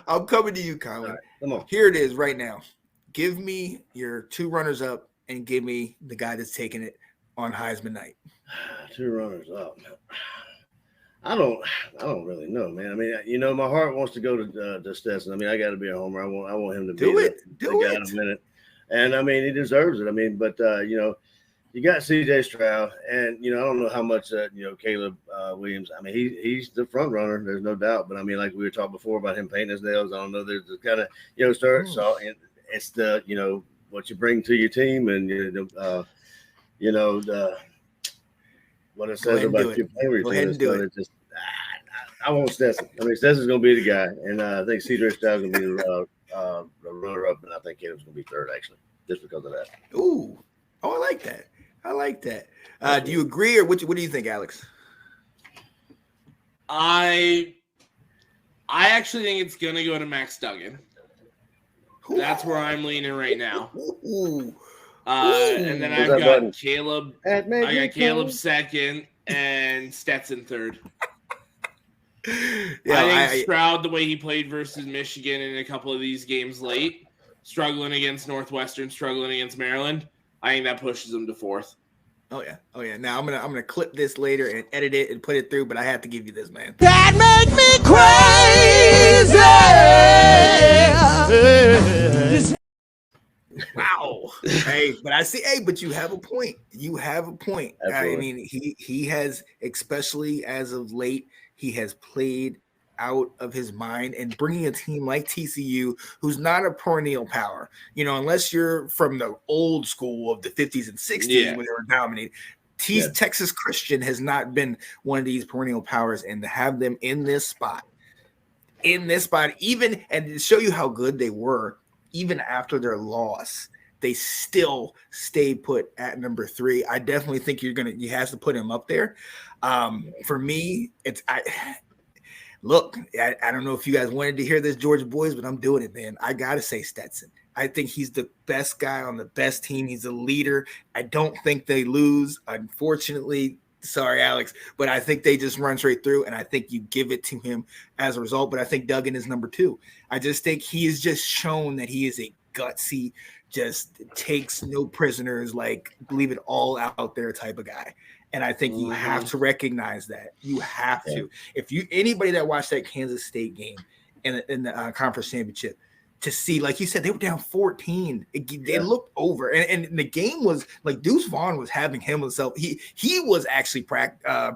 I'm coming to you, Colin. Right, come on. Here it is right now. Give me your 2 runners up and give me the guy that's taking it on Heisman night. 2 runners up. I don't really know, man. I mean, my heart wants to go to Stetson. I mean, I got to be a homer. I want him to do be it. the guy in a minute. And I mean, he deserves it. I mean, but you got C.J. Stroud, and I don't know how much Caleb Williams. I mean, he's the front runner. There's no doubt. But I mean, like we were talking before about him painting his nails. I don't know. There's the kind of start. So it's the what you bring to your team, and what it says about your playing routine. So just I want Stetson. I mean, Stetson's going to be the guy, and I think C.J. Stroud's going to be the runner-up, and I think Caleb's going to be third, actually, just because of that. Ooh, I like that. I like that. Do you agree, or what do you think, Alex? I actually think it's going to go to Max Duggan. That's where I'm leaning right now. And then I've got Caleb. I got Caleb second and Stetson third. I think Stroud, the way he played versus Michigan in a couple of these games late, struggling against Northwestern, struggling against Maryland, I think that pushes him to fourth. Oh yeah. Now I'm gonna clip this later and edit it and put it through, but I have to give you this, man. That make me crazy. Wow. But you have a point. Absolutely. I mean, he has, especially as of late, he has played out of his mind, and bringing a team like TCU, who's not a perennial power, unless you're from the old school of the 50s and 60s when they were dominated. Texas Christian has not been one of these perennial powers, and to have them in this spot, even, and to show you how good they were, even after their loss, they still stay put at number 3. I definitely think you have to put him up there. For me, I don't know if you guys wanted to hear this, Georgia boys, but I'm doing it, man. I got to say Stetson. I think he's the best guy on the best team. He's a leader. I don't think they lose, unfortunately. Sorry, Alex, but I think they just run straight through, and I think you give it to him as a result. But I think Duggan is number 2. I just think he has just shown that he is a gutsy, just takes no prisoners, like leave it all out there type of guy. And I think you have to recognize that. You have to. If anybody that watched that Kansas State game in the conference championship, to see, like you said, they were down 14. It looked over, and the game was like Deuce Vaughn was having himself. He was actually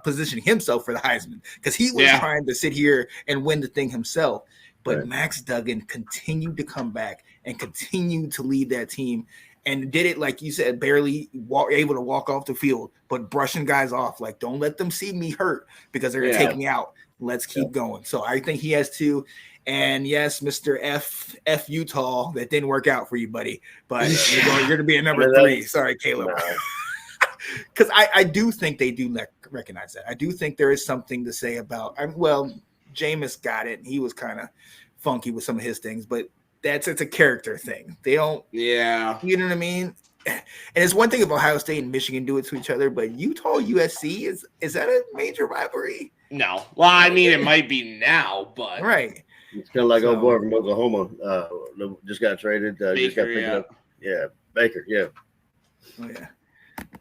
positioning himself for the Heisman, because he was trying to sit here and win the thing himself. But Max Duggan continued to come back and continued to lead that team, and did it, like you said, barely able to walk off the field, but brushing guys off. Like, don't let them see me hurt because they're going to take me out. Let's keep going. So I think he has to. And yes, Mr. F Utah, that didn't work out for you, buddy. But you're going to be a number 3. Sorry, Caleb. Because I do think they do recognize that. I do think there is something to say about. Jameis got it. He was kind of funky with some of his things, but it's a character thing. They don't. Yeah. You know what I mean? And it's one thing if Ohio State and Michigan do it to each other, but Utah USC is that a major rivalry? No. Well, I mean, it might be now, but right. It's kind of like old boy from Oklahoma. Just got traded. Just got picked up. Yeah, Baker. Yeah. Oh yeah.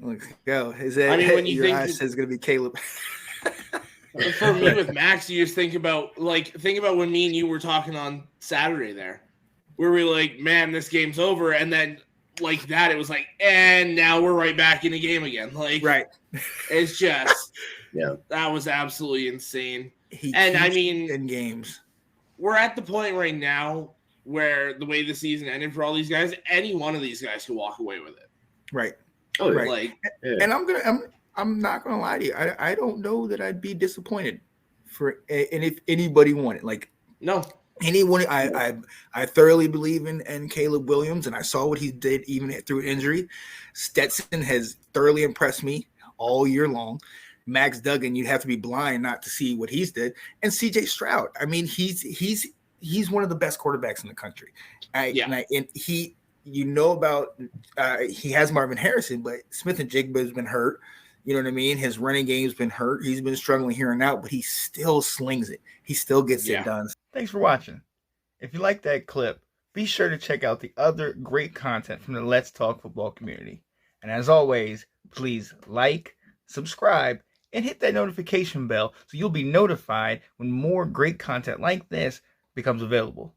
Let's go. Is that? I mean, when you think it's going to be Caleb. For me with Max, you just think about when me and you were talking on Saturday there, where we were like, man, this game's over, and then like that, it was like, and now we're right back in the game again. Like, right. It's just, that was absolutely insane. I mean, in games, we're at the point right now where the way the season ended for all these guys, any one of these guys could walk away with it. Right. Oh, right. Like, and I'm not gonna lie to you. I don't know that I'd be disappointed and if anybody wanted, like, no. Anyone, I thoroughly believe in Caleb Williams, and I saw what he did even through injury. Stetson has thoroughly impressed me all year long. Max Duggan, you'd have to be blind not to see what he's did. And CJ Stroud, I mean, he's one of the best quarterbacks in the country. And he, he has Marvin Harrison, but Smith and Jigba has been hurt. You know what I mean? His running game's been hurt. He's been struggling here and out, but he still slings it. He still gets it done. Thanks for watching. If you like that clip, be sure to check out the other great content from the Let's Talk Football community. And as always, please like, subscribe, and hit that notification bell so you'll be notified when more great content like this becomes available.